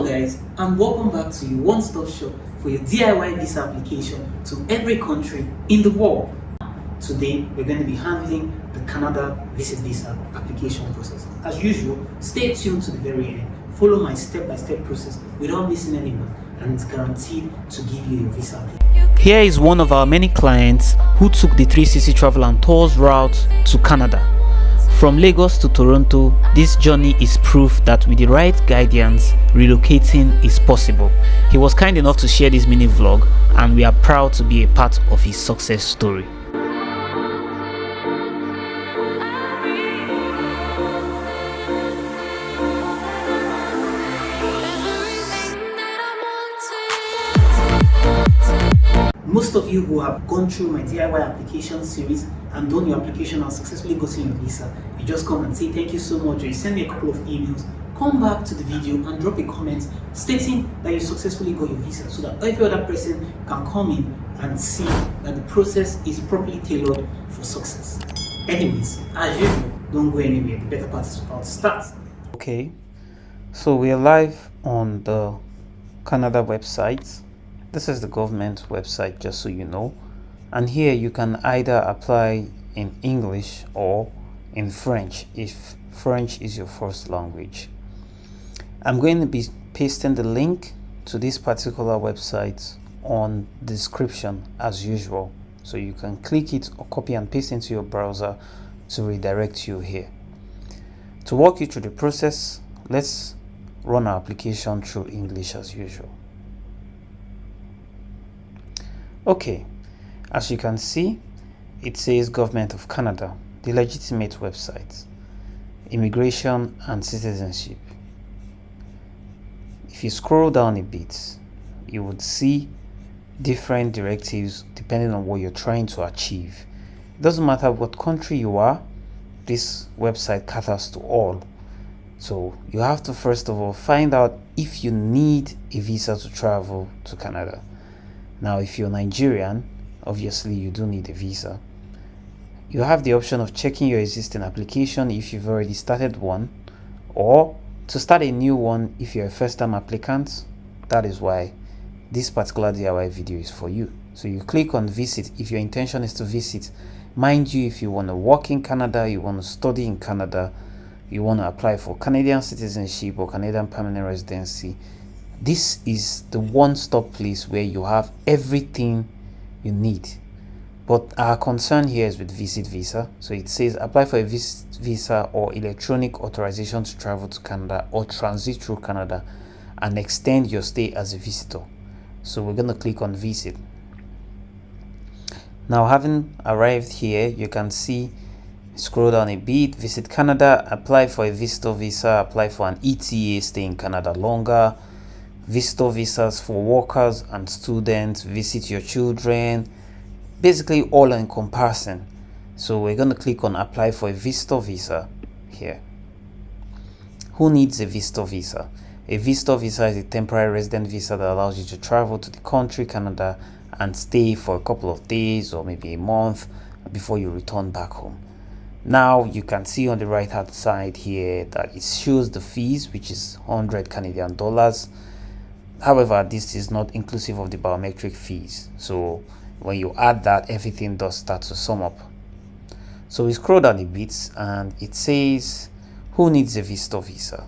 Hello guys, and welcome back to your one-stop shop for your DIY visa application to every country in the world. Today we're going to be handling the Canada visit visa application process. As usual, stay tuned to the very end. Follow my step-by-step process without missing anyone, and it's guaranteed to give you your visa application. Here is one of our many clients who took the 360 Travel and Tours route to Canada. From Lagos to Toronto, this journey is proof that with the right guidance, relocating is possible. He was kind enough to share this mini vlog, and we are proud to be a part of his success story. Most of you who have gone through my DIY application series and done your application and successfully gotten your visa, you just come and say thank you so much, or you send me a couple of emails, come back to the video and drop a comment stating that you successfully got your visa, so that every other person can come in and see that the process is properly tailored for success. Anyways, as usual, don't go anywhere, the better part is about to start. Okay, so we are live on the Canada website. This is the government website, just so you know, and here you can either apply in English or in French if French is your first language. I'm going to be pasting the link to this particular website on the description as usual, so you can click it or copy and paste into your browser to redirect you here. To walk you through the process, let's run our application through English as usual. Okay, as you can see, it says Government of Canada, the legitimate website, Immigration and Citizenship. If you scroll down a bit, you would see different directives depending on what you're trying to achieve. It doesn't matter what country you are, this website caters to all. So you have to first of all find out if you need a visa to travel to Canada. Now, if you're Nigerian, obviously you do need a visa. You have the option of checking your existing application if you've already started one, or to start a new one if you're a first-time applicant. That is why this particular DIY video is for you. So you click on visit if your intention is to visit. Mind you, if you want to work in Canada, you want to study in Canada, you want to apply for Canadian citizenship or Canadian permanent residency, this is the one-stop place where you have everything you need. But our concern here is with visit visa. So it says apply for a visit visa or electronic authorization to travel to Canada or transit through Canada and extend your stay as a visitor. So we're going to click on visit. Now, having arrived here, you can see, scroll down a bit, visit Canada, apply for a visitor visa, apply for an ETA, stay in Canada longer, visitor visas for workers and students, visit your children, basically all encompassing. So we're going to click on apply for a visitor visa here. Who needs a visitor visa? A visitor visa is a temporary resident visa that allows you to travel to the country, Canada, and stay for a couple of days or maybe a month before you return back home. Now you can see on the right hand side here that it shows the fees, which is 100 Canadian dollars. However, this is not inclusive of the biometric fees. So when you add that, everything does start to sum up. So we scroll down a bit and it says, who needs a visitor visa?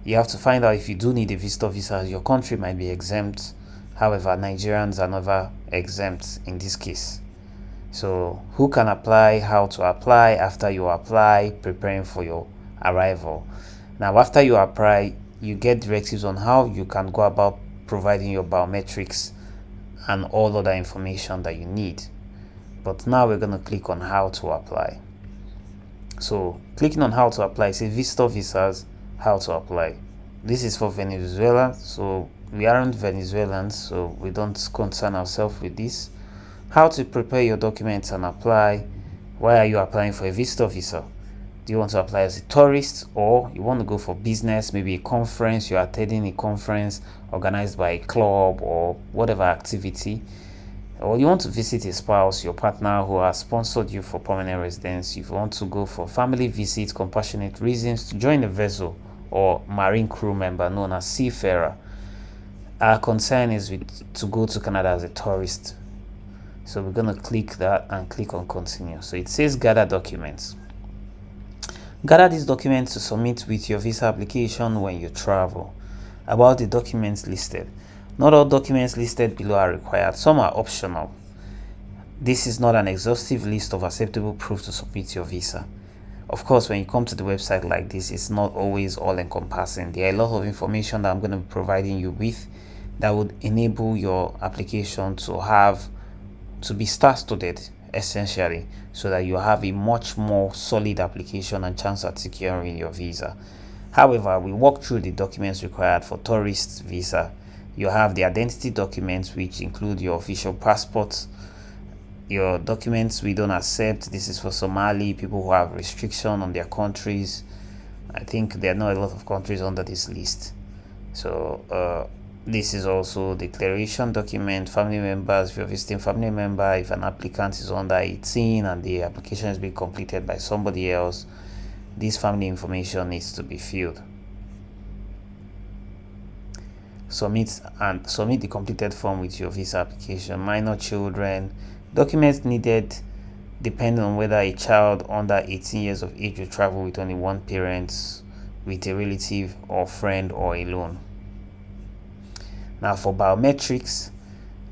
You have to find out if you do need a visitor visa, as your country might be exempt. However, Nigerians are never exempt in this case. So who can apply, how to apply, after you apply, preparing for your arrival. Now, after you apply, you get directives on how you can go about providing your biometrics and all other information that you need. But now we're going to click on how to apply. So clicking on how to apply, it says visitor visas, how to apply. This is for Venezuela, so we aren't Venezuelans, so we don't concern ourselves with this. How to prepare your documents and apply. Why are you applying for a visitor visa? Do you want to apply as a tourist, or you want to go for business, maybe a conference, you're attending a conference organized by a club or whatever activity, or you want to visit a spouse, your partner who has sponsored you for permanent residence, if you want to go for family visits, compassionate reasons, to join a vessel or marine crew member known as seafarer. our concern is to go to Canada as a tourist. So we're going to click that and click on continue. So it says gather documents. Gather these documents to submit with your visa application when you travel. About the documents listed. Not all documents listed below are required. Some are optional. This is not an exhaustive list of acceptable proof to submit your visa. Of course, when you come to the website like this, it's not always all-encompassing. There are a lot of information that I'm going to be providing you with that would enable your application to be star-studded, essentially, so that you have a much more solid application and chance at securing your visa. However, we walk through the documents required for tourist visa. You have the identity documents, which include your official passport. Your documents we don't accept. This is for Somali people who have restriction on their countries. I think there are not a lot of countries under this list. So this is also declaration document, family members. If you're visiting family member, if an applicant is under 18 and the application is being completed by somebody else, this family information needs to be filled. Submit the completed form with your visa application. Minor children. Documents needed depending on whether a child under 18 years of age will travel with only one parent, with a relative or friend, or alone. Now for biometrics,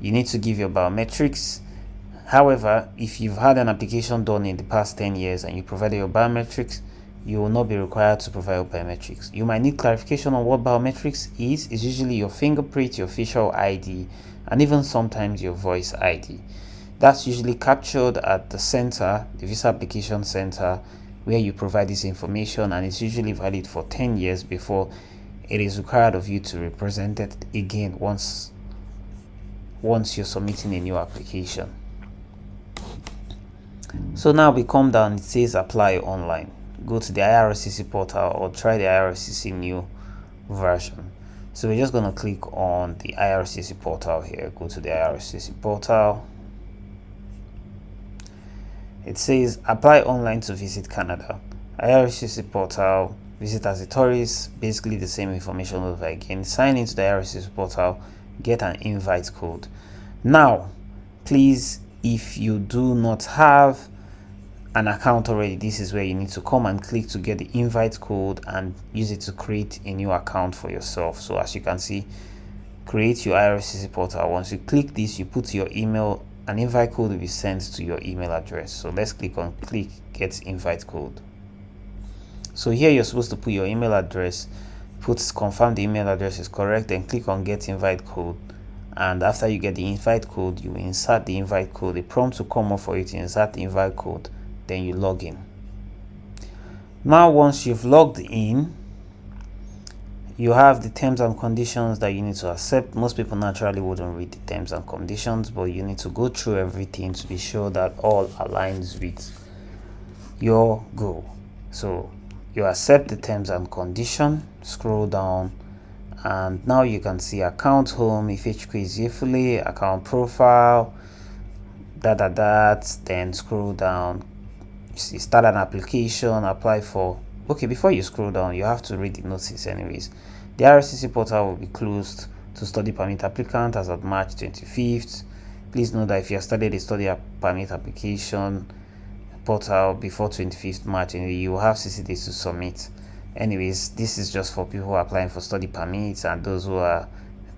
you need to give your biometrics. However, if you've had an application done in the past 10 years and you provided your biometrics, you will not be required to provide your biometrics. You might need clarification on what biometrics is. It's usually your fingerprint, your facial ID, and even sometimes your voice ID. That's usually captured at the center, the visa application center, where you provide this information, and it's usually valid for 10 years before it is required of you to represent it again once you're submitting a new application. So now we come down, it says apply online. Go to the IRCC portal or try the IRCC new version. So we're just going to click on the IRCC portal here. Go to the IRCC portal. It says apply online to visit Canada. IRCC portal, visit as a tourist, basically the same information over again. Sign into the IRCC portal, get an invite code. Now, please, if you do not have an account already, this is where you need to come and click to get the invite code and use it to create a new account for yourself. So as you can see, create your IRCC portal. Once you click this, you put your email. An invite code will be sent to your email address. So let's click get invite code. So here you're supposed to put your email address, confirm the email address is correct, then click on get invite code. And after you get the invite code, you insert the invite code. A prompt will come up for you to insert the invite code, then you log in. Now once you've logged in, you have the terms and conditions that you need to accept. Most people naturally wouldn't read the terms and conditions, but you need to go through everything to be sure that all aligns with your goal. So you accept the terms and condition, scroll down, and now you can see account home, Ifechukwu Eziefule, account profile, then scroll down. You start an application, apply for. Okay, before you scroll down, you have to read the notice anyways. The IRCC portal will be closed to study permit applicant as of March 25th. Please note that if you have started a study permit application portal before 25th March, you will have 60 days to submit. Anyways, this is just for people who are applying for study permits and those who are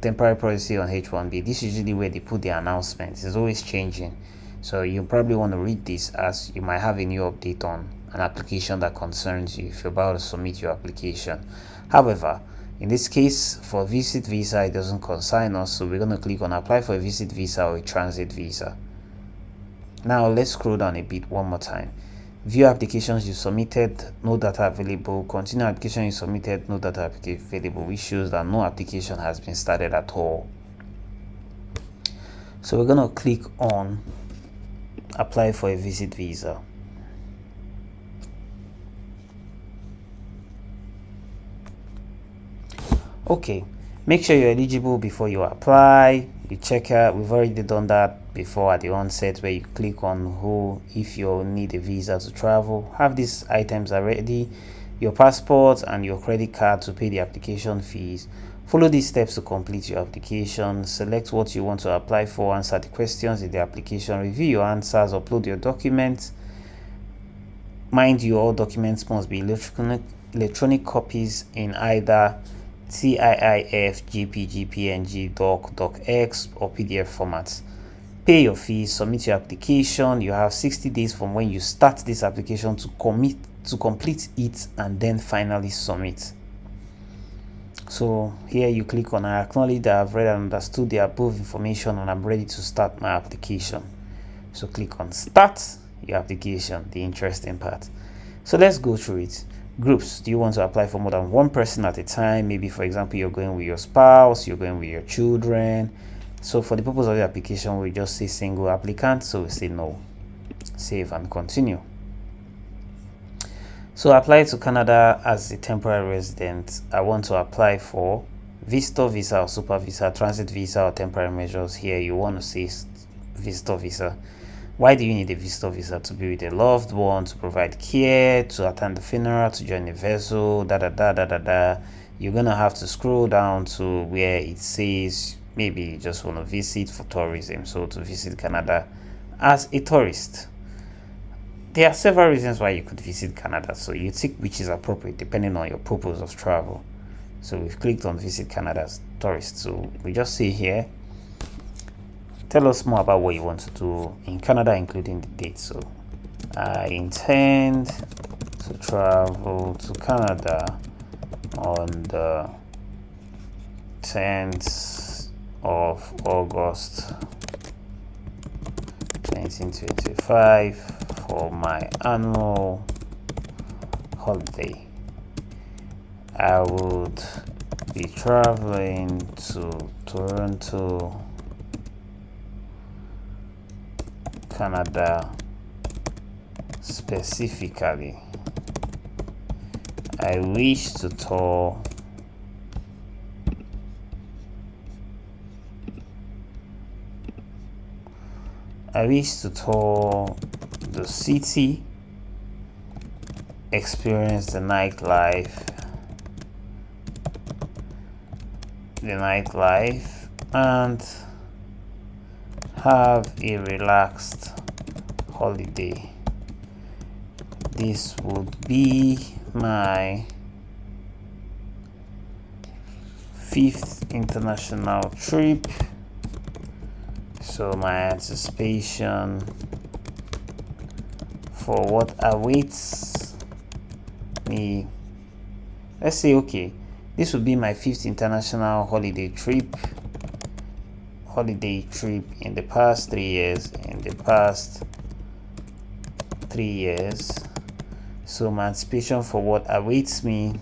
temporary policy on H1B. This is usually where they put the announcements. It's always changing. So you probably want to read this, as you might have a new update on an application that concerns you if you're about to submit your application. However, in this case, for visit visa, it doesn't concern us, so we're going to click on apply for a visit visa or a transit visa. Now let's scroll down a bit one more time. View applications you submitted, no data available. Continue application you submitted, no data available, which shows that no application has been started at all. So we're going to click on apply for a visit visa. Okay, make sure you're eligible before you apply. You check out, we've already done that before at the onset, where you click on if you need a visa to travel. Have these items already: your passport and your credit card to pay the application fees. Follow these steps to complete your application. Select what you want to apply for, answer the questions in the application, review your answers, upload your documents. Mind you, all documents must be electronic copies in either TIIF, JPG, PNG, DOC, DOCX, or PDF formats. Pay your fees, submit your application. You have 60 days from when you start this application to complete it and then finally submit. So here you click on I acknowledge that I've read and understood the above information and I'm ready to start my application. So click on start your application, the interesting part. So let's go through it. Groups. Do you want to apply for more than one person at a time? Maybe, for example, you're going with your spouse, you're going with your children. So for the purpose of the application, we just say single applicant, so we say no. Save and continue. So apply to Canada as a temporary resident. I want to apply for visitor visa or super visa, transit visa or temporary measures. Here you want to say visitor visa. Why do you need a visitor visa? To be with a loved one, to provide care, to attend the funeral, to join a vessel, You're gonna have to scroll down to where it says maybe you just want to visit for tourism. So to visit Canada as a tourist. There are several reasons why you could visit Canada, so you tick which is appropriate depending on your purpose of travel. So we've clicked on visit Canada as tourist. So we just say here, tell us more about what you want to do in Canada, including the date. So I intend to travel to Canada on the 10th of August 2025 for my annual holiday. I would be traveling to Toronto, Canada specifically. I wish to tour the city, experience the nightlife, and have a relaxed holiday. This would be my 5th international trip. So my anticipation for what awaits me, let's say, okay, this would be my 5th international holiday trip in the past 3 years. So my anticipation for what awaits me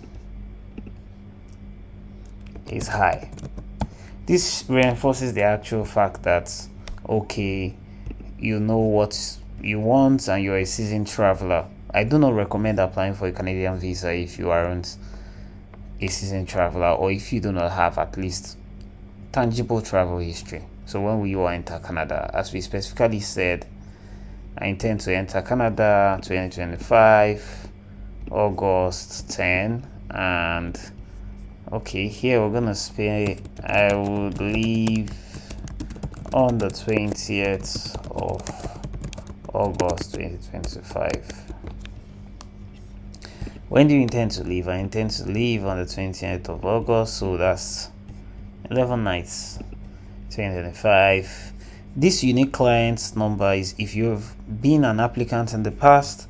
is high. This reinforces the actual fact that, okay, you know what you want and you're a seasoned traveler. I do not recommend applying for a Canadian visa if you aren't a seasoned traveler or if you do not have at least tangible travel history. So when will you enter Canada? As we specifically said, I intend to enter Canada 2025 August 10, and okay, here we're gonna say I would leave on the 20th of August 2025. When do you intend to leave? I intend to leave on the 20th of August, so that's 11 nights 2025. This unique client number is if you've been an applicant in the past,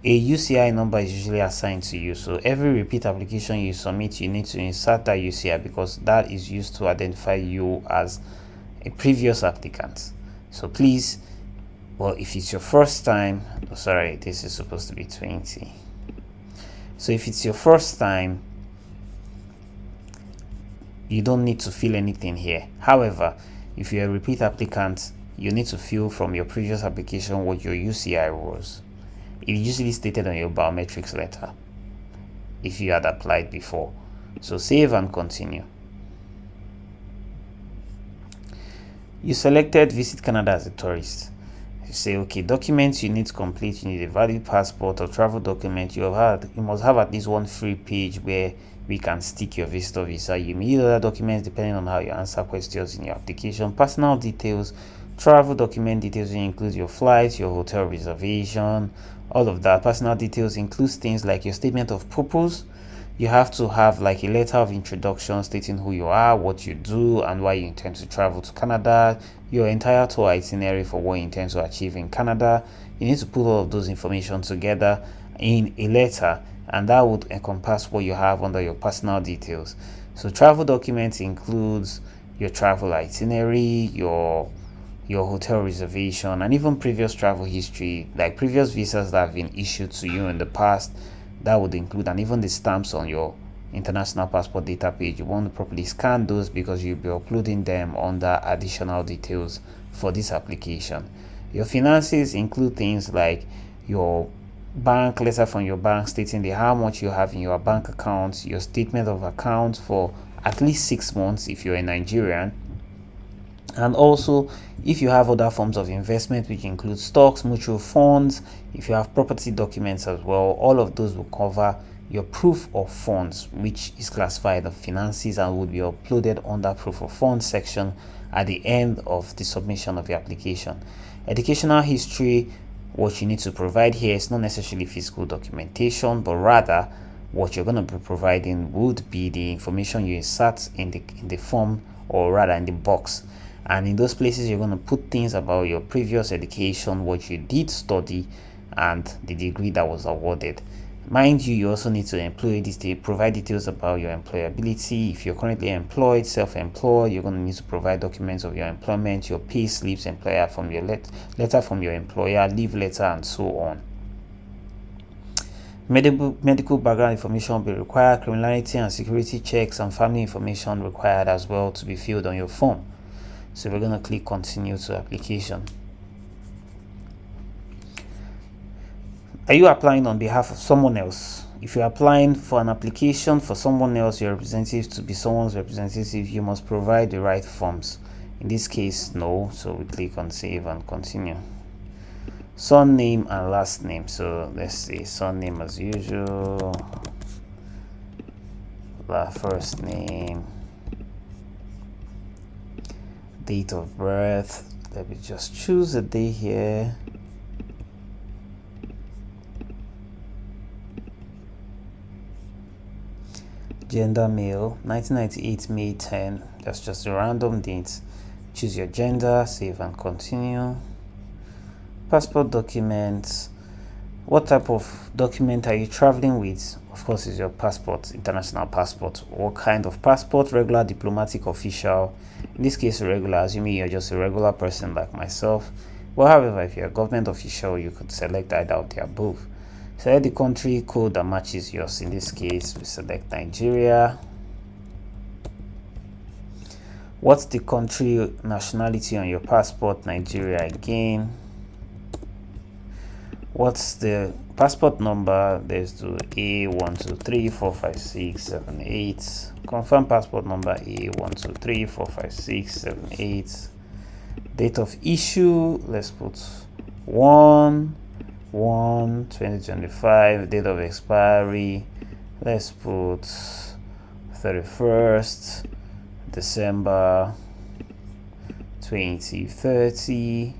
a UCI number is usually assigned to you. So every repeat application you submit, you need to insert that UCI because that is used to identify you as a previous applicant. So please, well, if it's your first time, sorry, this is supposed to be 20. So if it's your first time, you don't need to fill anything here. However, if you're a repeat applicant, you need to fill from your previous application what your UCI was. It is usually stated on your biometrics letter if you had applied before. So save and continue. You selected visit Canada as a tourist. say, okay, documents you need to complete. You need a valid passport or travel document. You must have at least one free page where we can stick your visitor visa. You need other documents depending on how you answer questions in your application. Personal details, travel document details include your flights, your hotel reservation, all of that. Personal details includes things like your statement of purpose. You have to have like a letter of introduction stating who you are, what you do, and why you intend to travel to Canada, your entire tour itinerary for what you intend to achieve in Canada. You need to put all of those information together in a letter, and that would encompass what you have under your personal details. So travel documents includes your travel itinerary, your hotel reservation, and even previous travel history, like previous visas that have been issued to you in the past. That would include, and even the stamps on your international passport data page. You want to properly scan those because you'll be uploading them under additional details for this application. Your finances include things like your bank letter from your bank stating how much you have in your bank accounts, your statement of account for at least 6 months if you're a Nigerian, and also if you have other forms of investment, which include stocks, mutual funds, if you have property documents as well, all of those will cover your proof of funds, which is classified as finances and will be uploaded under proof of funds section at the end of the submission of your application. Educational history, what you need to provide here is not necessarily physical documentation, but rather what you're going to be providing would be the information you insert in the form, or rather in the box. And in those places, you're going to put things about your previous education, what you did study, and the degree that was awarded. Mind you also need to provide details about your employability. If you're currently employed, self-employed, you're going to need to provide documents of your employment, your pay slips, employer from your letter from your employer, leave letter, and so on. Medical background information will be required. Criminality and security checks and family information required as well to be filled on your form. So we're going to click continue to application. Are you applying on behalf of someone else? If you're applying for an application for someone else, your representative to be someone's representative, you must provide the right forms. In this case, no. So we click on save and continue. Surname and last name. So let's say surname as usual. First name. Date of birth. Let me just choose a day here. Gender male, 1998 May 10. That's just a random date. Choose your gender, save and continue. Passport documents. What type of document are you traveling with? Of course, is your passport, international passport. What kind of passport? Regular, diplomatic, official. In this case, regular, assuming you're just a regular person like myself. Well, however, if you're a government official, you could select either of the above. Select the country code that matches yours. In this case, we select Nigeria. What's the country nationality on your passport? Nigeria again. What's the passport number? There's to A1234567 Confirm passport number A1234567 Date of issue, let's put 1/1/2025. Date of expiry, let's put 31st December 2030.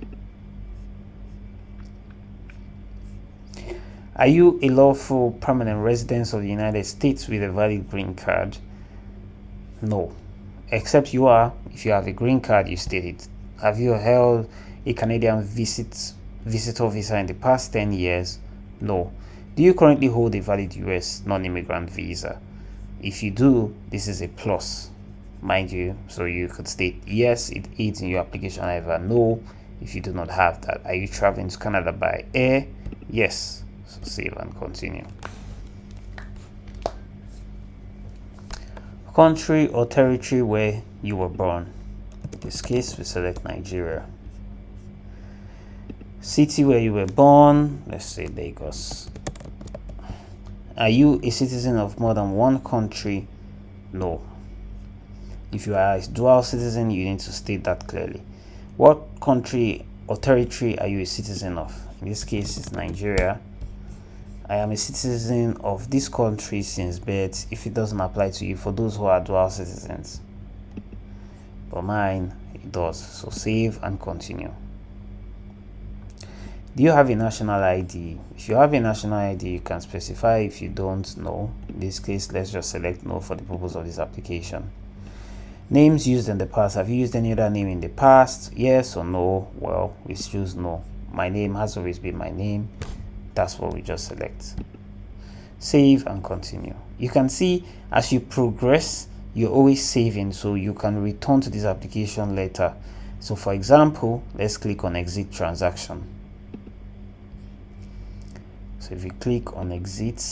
Are you a lawful permanent resident of the United States with a valid green card? No. Except you are. If you have a green card, you state it. Have you held a Canadian visitor visa in the past 10 years? No. Do you currently hold a valid US non-immigrant visa? If you do, this is a plus, mind you. So you could state yes, it aids in your application. However, no, if you do not have that. Are you traveling to Canada by air? Yes. So save and continue. Country or territory where you were born. In this case, we select Nigeria. City where you were born, let's say Lagos. Are you a citizen of more than one country? No. If you are a dual citizen, you need to state that clearly. What country or territory are you a citizen of? In this case, it's Nigeria. I am a citizen of this country since birth. If it doesn't apply to you, for those who are dual citizens, but mine, it does. So save and continue. Do you have a national ID? If you have a national ID, you can specify. If you don't, no. In this case, let's just select no for the purpose of this application. Names used in the past. Have you used any other name in the past? Yes or no? Well, we choose no. My name has always been my name. That's what we just select. Save and continue. You can see as you progress, you're always saving, so you can return to this application later. So for example, let's click on exit transaction. So if you click on exit,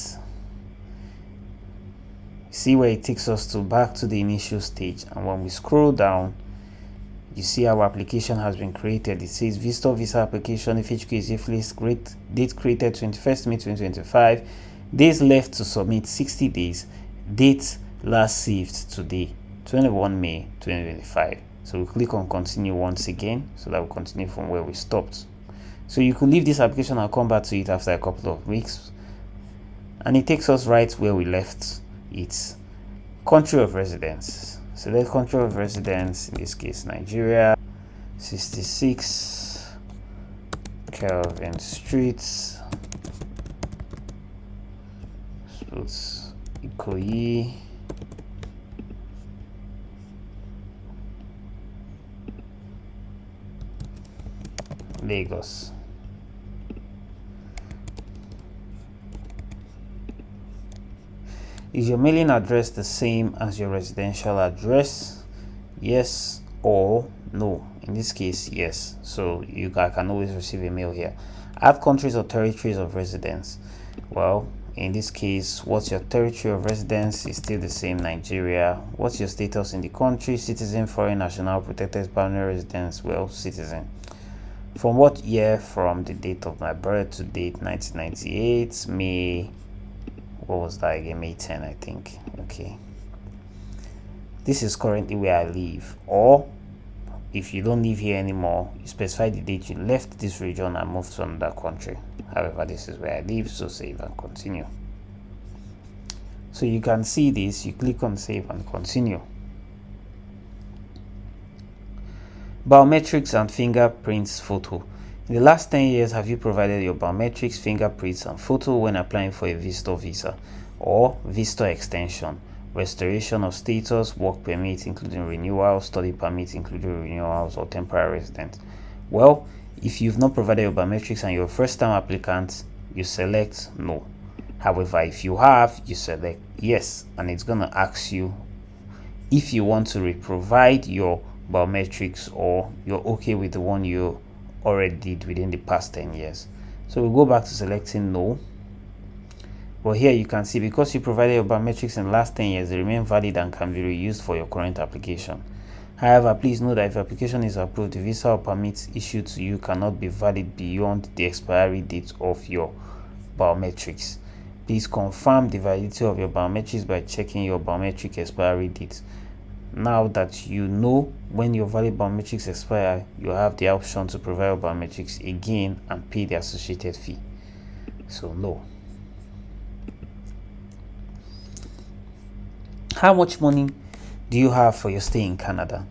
see where it takes us to back to the initial stage, and when we scroll down, you see our application has been created. It says visitor visa application Ifechukwu Eziefule, date created 21st May 2025, days left to submit 60 days, date last saved today 21 May 2025. So we click on continue once again, so that we continue from where we stopped. So you could leave this application and come back to it after a couple of weeks, and it takes us right where we left it. Country of residence. Select country of residence, in this case Nigeria, 66 Kelvin Street, Ikoyi, Lagos. Is your mailing address the same as your residential address? Yes or no. In this case, yes. So you guys can always receive a mail here. Add countries or territories of residence. Well, in this case, what's your territory of residence is still the same, Nigeria. What's your status in the country? Citizen, foreign national, protected permanent residence. Well, citizen. From what year? From the date of my birth to date 1998, May, what was that again? May 10, I think. Okay, this is currently where I live. Or if you don't live here anymore, you specify the date you left this region and moved to another country. However, this is where I live, so save and continue. So you can see this. You click on save and continue. Biometrics and fingerprints photo. In the last 10 years, have you provided your biometrics, fingerprints, and photo when applying for a visitor visa or visitor extension, restoration of status, work permit including renewal, study permit including renewals, or temporary residence? Well, if you've not provided your biometrics and you're a first-time applicant, you select no. However, if you have, you select yes, and it's going to ask you if you want to reprovide your biometrics or you're okay with the one you already did within the past 10 years. So we'll go back to selecting no. But here you can see, because you provided your biometrics in the last 10 years, they remain valid and can be reused for your current application. However, please note that if your application is approved, the visa or permits issued to you cannot be valid beyond the expiry date of your biometrics. Please confirm the validity of your biometrics by checking your biometric expiry date. Now that you know when your valid biometrics expire, you have the option to provide your biometrics again and pay the associated fee. So no. How much money do you have for your stay in Canada?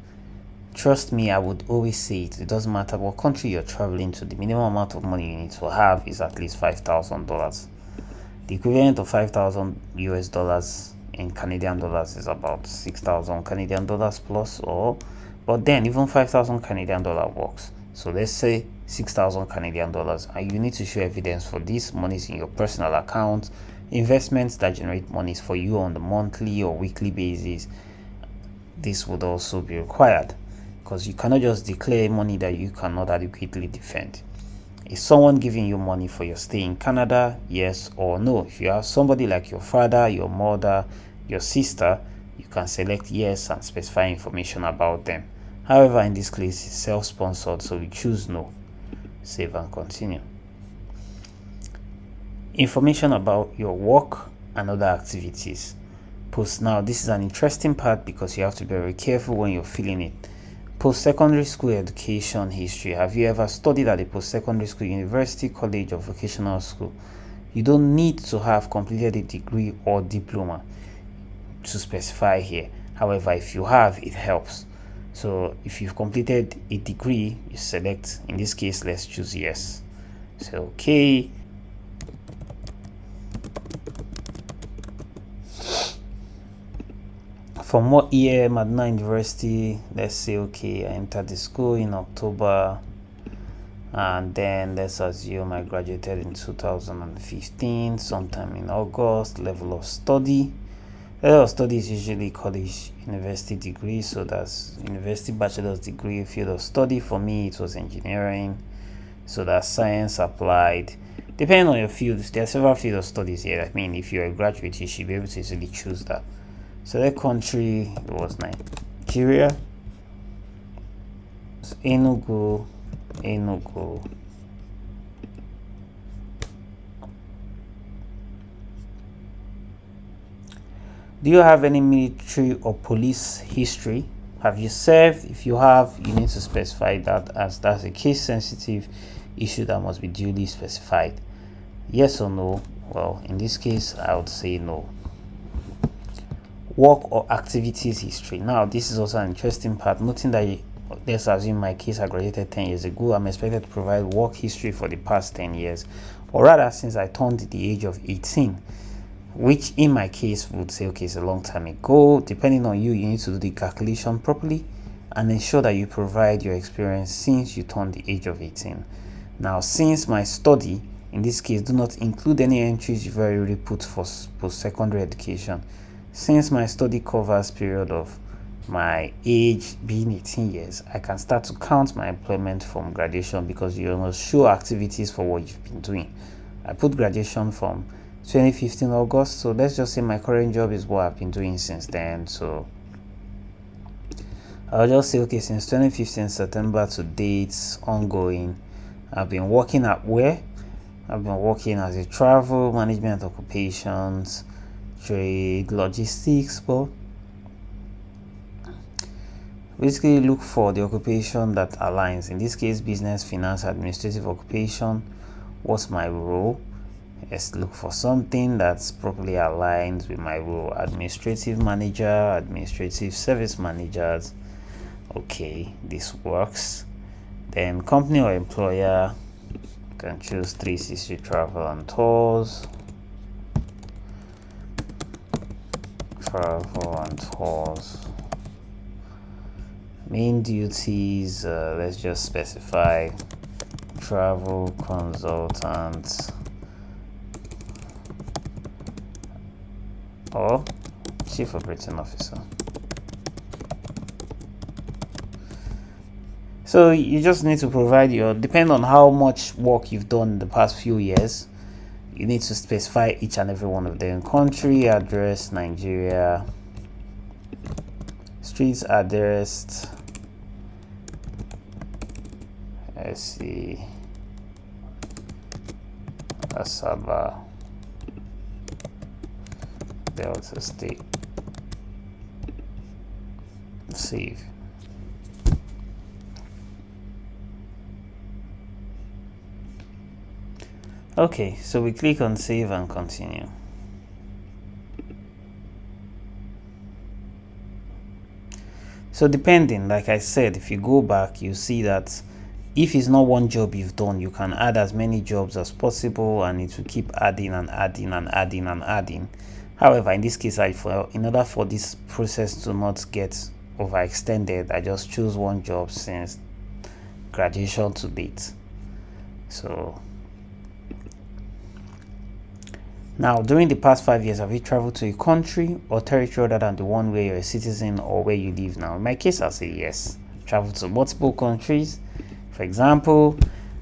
Trust me, I would always say it doesn't matter what country you're traveling to, the minimum amount of money you need to have is at least $5,000. The equivalent of 5,000 US dollars in Canadian dollars is about 6,000 Canadian dollars plus, but then even 5,000 Canadian dollar works. So let's say 6,000 Canadian dollars, and you need to show evidence for this. Monies in your personal account, investments that generate monies for you on the monthly or weekly basis. This would also be required, because you cannot just declare money that you cannot adequately defend. Is someone giving you money for your stay in Canada? Yes or no. If you have somebody like your father, your mother, your sister, you can select yes and specify information about them. However, in this case, it's self-sponsored, so we choose no. Save and continue. Information about your work and other activities. Post. Now, this is an interesting part because you have to be very careful when you're filling it. Post-secondary school education history. Have you ever studied at a post-secondary school, university, college, or vocational school? You don't need to have completed a degree or diploma to specify here. However, if you have, it helps. So if you've completed a degree, you select, in this case, let's choose yes. So okay. From what year? Madina University. Let's say okay, I entered the school in October, and then let's assume I graduated in 2015, sometime in August. Level of study is usually college, university degree, so that's university bachelor's degree. Field of study for me, it was engineering, so that's science applied. Depending on your field, there are several fields of studies here. I mean, if you're a graduate, you should be able to easily choose that. So that country, it was Nigeria. Enugu. Do you have any military or police history? Have you served? If you have, you need to specify that, as that's a case sensitive issue that must be duly specified. Yes or no? Well, in this case, I would say no. Work or activities history. Now, this is also an interesting part. Noting that, let's assume my case, I graduated 10 years ago. I'm expected to provide work history for the past 10 years, or rather, since I turned the age of 18, which in my case would say, okay, it's a long time ago. Depending on you, you need to do the calculation properly and ensure that you provide your experience since you turned the age of 18. Now, since my study, in this case, do not include any entries you've already put for post-secondary education. Since my study covers period of my age being 18 years, I can start to count my employment from graduation, because you must show activities for what you've been doing. I put graduation from 2015 August, so let's just say my current job is what I've been doing since then. So I'll just say, okay, since 2015 September to date, ongoing, I've been working at where? I've been working as a travel management occupations, trade, logistics, but basically look for the occupation that aligns. In this case, business, finance, administrative occupation. What's my role? Let's look for something that's properly aligned with my role. Administrative manager, administrative service managers. Okay, this works. Then company or employer, you can choose 360 travel and tours. Travel and tours. Main duties, let's just specify travel consultant or chief operating officer. So you just need to provide depend on how much work you've done in the past few years, you need to specify each and every one of them. Country address, Nigeria. Streets address, let's see, Asaba, Delta State. Save. Okay, so we click on save and continue. So depending, like I said, if you go back, you see that if it's not one job you've done, you can add as many jobs as possible, and it will keep adding and adding and adding and adding. However, in this case, in order for this process to not get overextended, I just choose one job since graduation to date. So now, during the past 5 years, have you traveled to a country or territory other than the one where you're a citizen or where you live now? In my case, I'll say yes. Traveled to multiple countries. For example,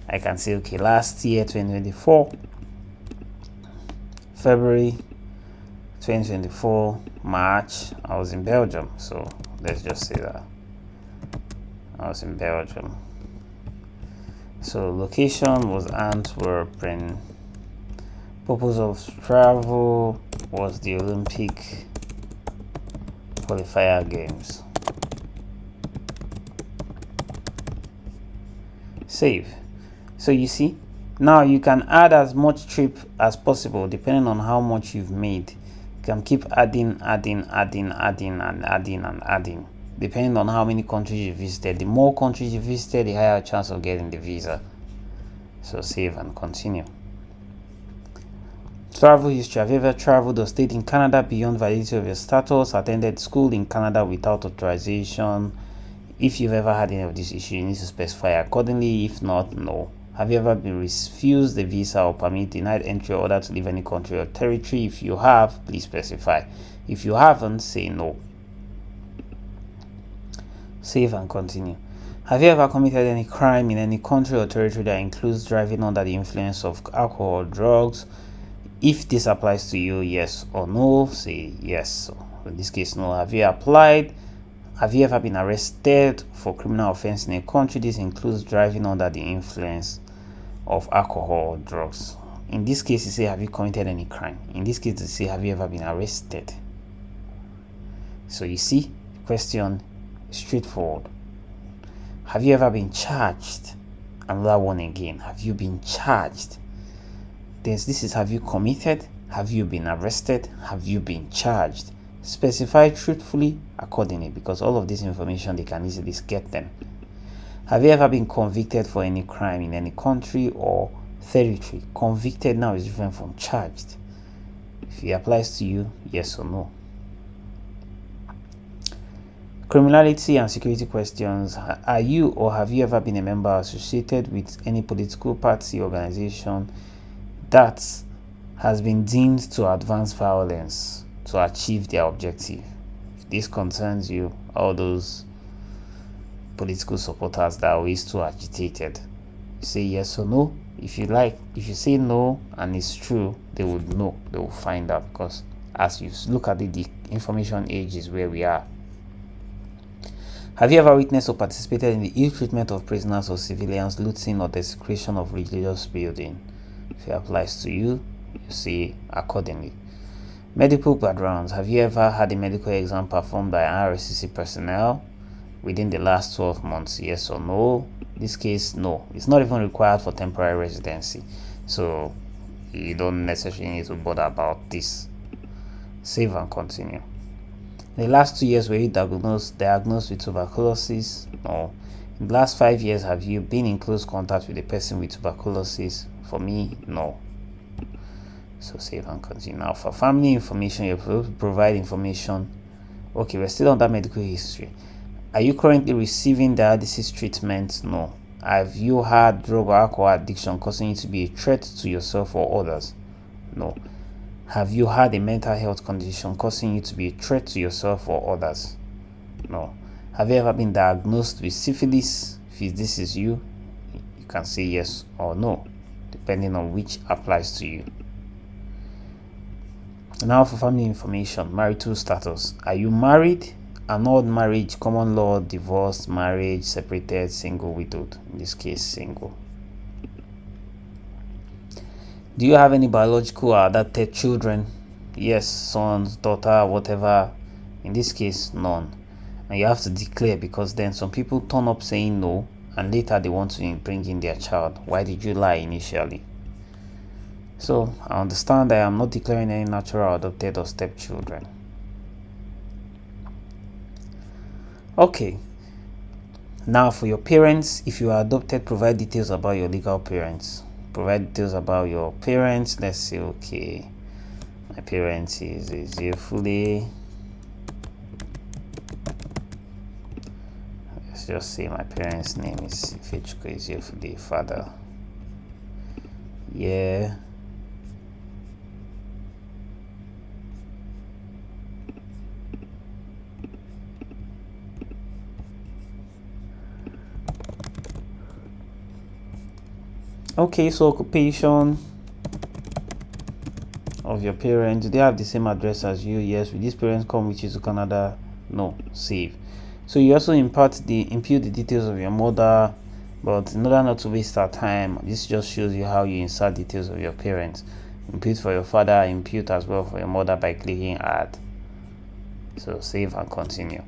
I can say, okay, last year, 2024, February 2024, March, I was in Belgium. So let's just say that I was in Belgium. So location was Antwerp. Purpose of travel was the Olympic qualifier games. Save. So you see, now you can add as much trip as possible depending on how much you've made. You can keep adding depending on how many countries you visited. The more countries you visited, the higher chance of getting the visa. So save and continue. Travel history. Have you ever traveled or stayed in Canada beyond validity of your status? Attended school in Canada without authorization? If you've ever had any of these issues, you need to specify accordingly. If not, no. Have you ever been refused a visa or permit, denied entry or order to leave any country or territory? If you have, please specify. If you haven't, say no. Save and continue. Have you ever committed any crime in any country or territory that includes driving under the influence of alcohol or drugs? If this applies to you, yes or no, say yes. So in this case, no. Have you applied? Have you ever been arrested for criminal offense in a country? This includes driving under the influence of alcohol or drugs. In this case, you say, have you committed any crime? In this case, you say, have you ever been arrested? So you see, the question is straightforward. Have you ever been charged? Another one again. Have you been charged? This is, have you committed? Have you been arrested? Have you been charged? Specify truthfully accordingly, because all of this information, they can easily get them. Have you ever been convicted for any crime in any country or territory? Convicted now is different from charged. If it applies to you, yes or no. Criminality and security questions. Are you or have you ever been a member associated with any political party organization that has been deemed to advance violence to achieve their objective? If this concerns you, all those political supporters that are always too agitated, you say yes or no. If you say no and it's true, they would know, they will find out, because as you look at it, the information age is where we are. Have you ever witnessed or participated in the ill treatment of prisoners or civilians, looting or desecration of religious building? If it applies to you, you say accordingly. Medical backgrounds. Have you ever had a medical exam performed by IRCC personnel within the last 12 months? Yes or no? In this case, no. It's not even required for temporary residency, so you don't necessarily need to bother about this. Save and continue. In the last 2 years, were you diagnosed with tuberculosis? No. In the last 5 years, have you been in close contact with a person with tuberculosis? For me, no. So save and continue. Now for family information, you provide information. Okay, we're still on that medical history. Are you currently receiving dialysis treatment? No. Have you had drug or alcohol addiction causing you to be a threat to yourself or others? No. Have you had a mental health condition causing you to be a threat to yourself or others? No. Have you ever been diagnosed with syphilis? If this is you, you can say yes or no, depending on which applies to you. Now for family information, marital status. Are you married? Annulled marriage, common law, divorced, marriage, separated, single, widowed. In this case, single. Do you have any biological or adopted children? Yes, sons, daughter, whatever. In this case, none. And you have to declare, because then some people turn up saying no, and later they want to bring in their child. Why did you lie initially? So I understand I am not declaring any natural, adopted, or stepchildren. Okay. Now for your parents, if you are adopted, provide details about your legal parents. Provide details about your parents. Let's say, okay, my parents is Eziefule. Let's just say my parents' name is Ifechukwu Eziefule, father. Yeah. Okay, so occupation of your parents. Do they have the same address as you? Yes. Will these parents come with you to Canada? No. Save. So you also impute the details of your mother, but in order not to waste our time, this just shows you how you insert details of your parents. Impute for your father, impute as well for your mother by clicking add. So save and continue.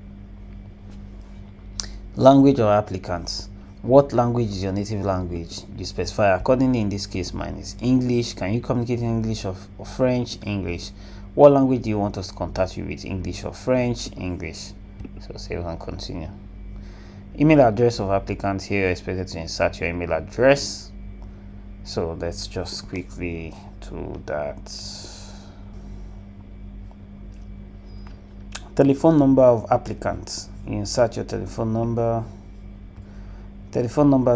Language or applicants. What language is your native language? You specify accordingly. In this case, mine is English. Can you communicate in English or French? English. What language do you want us to contact you with? English or French? English. So save and continue. Email address of applicants. Here you're expected to insert your email address. So let's just quickly do that. Telephone number of applicants. You insert your telephone number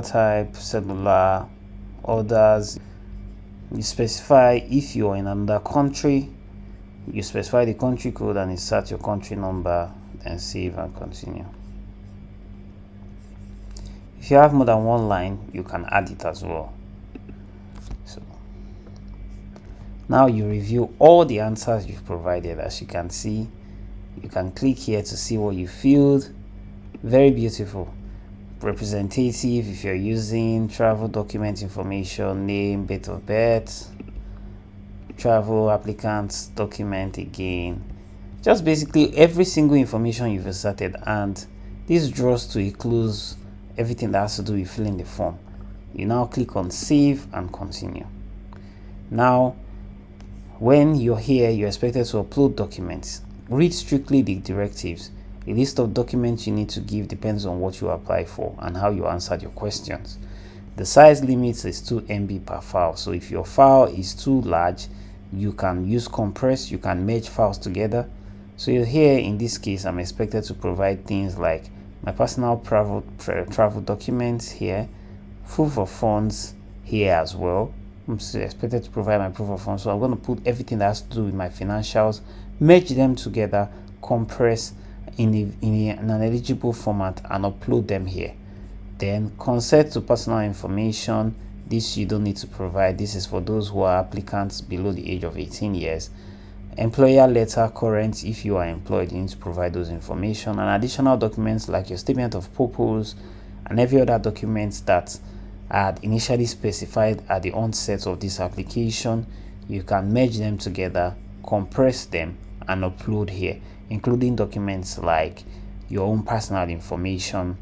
type, cellular, others. You specify if you're in another country, you specify the country code and insert your country number, then save and continue. If you have more than one line, you can add it as well. So now you review all the answers you've provided. As you can see, you can click here to see what you filled. Very beautiful. Representative, if you're using travel document information, name, date of birth, travel applicants document again, just basically every single information you've inserted, and this draws to a close everything that has to do with filling the form. You now click on save and continue. Now when you're here, you're expected to upload documents. Read strictly the directives. The list of documents you need to give depends on what you apply for and how you answered your questions. The size limit is 2 MB per file. So if your file is too large, you can use compress, you can merge files together. So here in this case, I'm expected to provide things like my personal travel documents here, proof of funds here as well. I'm expected to provide my proof of funds. So I'm going to put everything that has to do with my financials, merge them together, compress in an eligible format and upload them here. Then consent to personal information. This you don't need to provide. This is for those who are applicants below the age of 18 years. Employer letter current, if you are employed, you need to provide those information, and additional documents like your statement of purpose and every other documents that I had initially specified at the onset of this application. You can merge them together, compress them and upload here, including documents like your own personal information,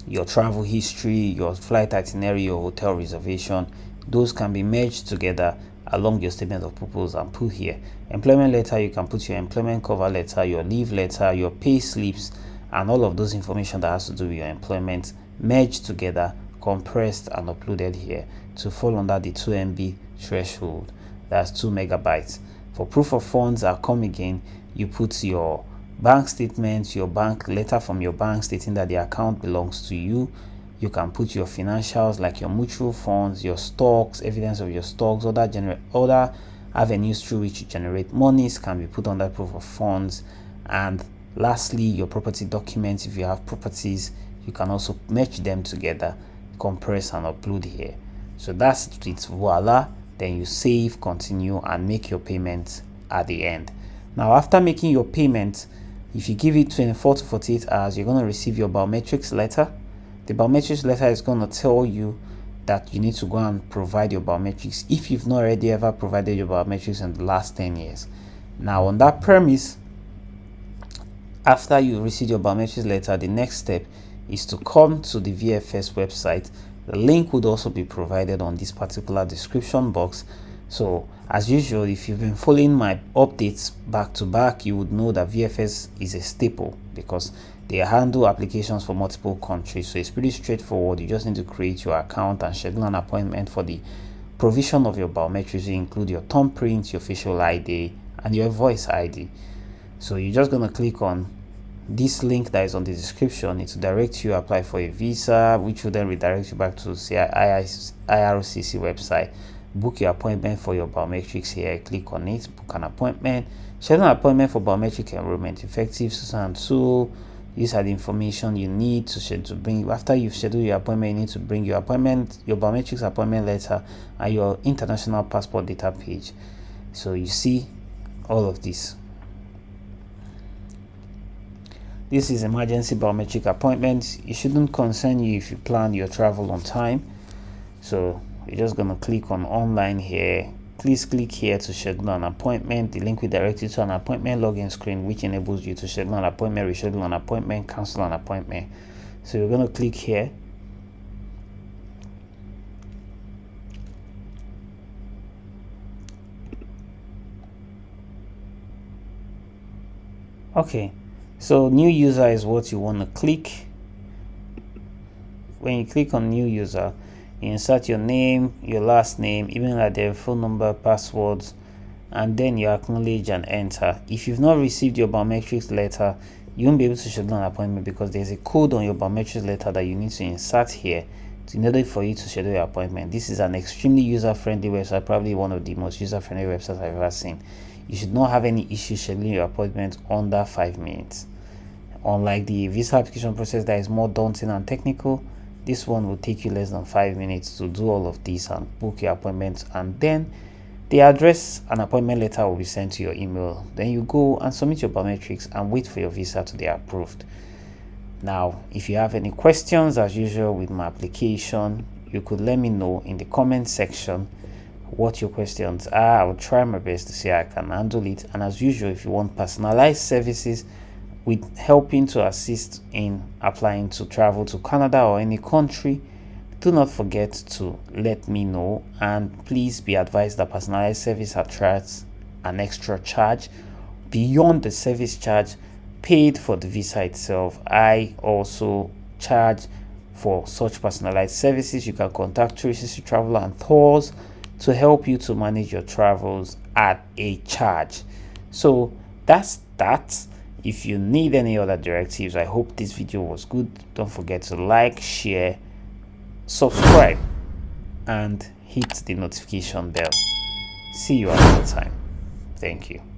your travel history, your flight itinerary, your hotel reservation. Those can be merged together along your statement of purpose and put here. Employment letter, you can put your employment cover letter, your leave letter, your pay slips, and all of those information that has to do with your employment merged together, compressed and uploaded here to fall under the 2 MB threshold. That's 2 megabytes. For proof of funds, I'll come again. You put your bank statement, your bank letter from your bank stating that the account belongs to you. You can put your financials like your mutual funds, your stocks, evidence of your stocks, other avenues through which you generate monies can be put under proof of funds. And lastly, your property documents. If you have properties, you can also merge them together, compress and upload here. So that's it. Voila. Then you save, continue and make your payment at the end. Now after making your payment, if you give it 24 to 48 hours, you're going to receive your biometrics letter. The biometrics letter is going to tell you that you need to go and provide your biometrics if you've not already ever provided your biometrics in the last 10 years. Now on that premise, after you receive your biometrics letter, the next step is to come to the VFS website. The link would also be provided on this particular description box. So as usual, if you've been following my updates back to back, you would know that VFS is a staple because they handle applications for multiple countries. So it's pretty straightforward. You just need to create your account and schedule an appointment for the provision of your biometrics. You include your thumbprint, your facial ID and your voice ID. So you're just going to click on this link that is on the description. It will direct you to apply for a visa, which will then redirect you back to the IRCC website. Book your appointment for your biometrics here. Click on it, book an appointment, schedule an appointment for biometric enrollment effective and so these are the information you need to bring. After you've scheduled your appointment, you need to bring your biometrics appointment letter and your international passport data page. So you see all of this. This is emergency biometric appointment. It shouldn't concern you if you plan your travel on time. So you're just going to click on online here. Please click here to schedule an appointment. The link will direct you to an appointment login screen, which enables you to schedule an appointment, reschedule an appointment, cancel an appointment. So you're going to click here. Okay, so new user is what you want to click. When you click on new user, you insert your name, your last name, email address, phone number, passwords, and then you acknowledge and enter. If you've not received your biometrics letter, you won't be able to schedule an appointment because there's a code on your biometrics letter that you need to insert here in order for you to schedule your appointment. This is an extremely user-friendly website, probably one of the most user-friendly websites I've ever seen. You should not have any issues scheduling your appointment under 5 minutes. Unlike the visa application process that is more daunting and technical, this one will take you less than 5 minutes to do all of this and book your appointment, and then the address and appointment letter will be sent to your email. Then you go and submit your biometrics and wait for your visa to be approved. Now, if you have any questions, as usual with my application, you could let me know in the comment section what your questions are. I will try my best to see how I can handle it. And as usual, if you want personalized services with helping to assist in applying to travel to Canada or any country, do not forget to let me know. And please be advised that personalized service attracts an extra charge beyond the service charge paid for the visa itself. I also charge for such personalized services. You can contact 360 Travel and Tours to help you to manage your travels at a charge. So that's that. If you need any other directives, I hope this video was good. Don't forget to like, share, subscribe, and hit the notification bell. See you another time. Thank you.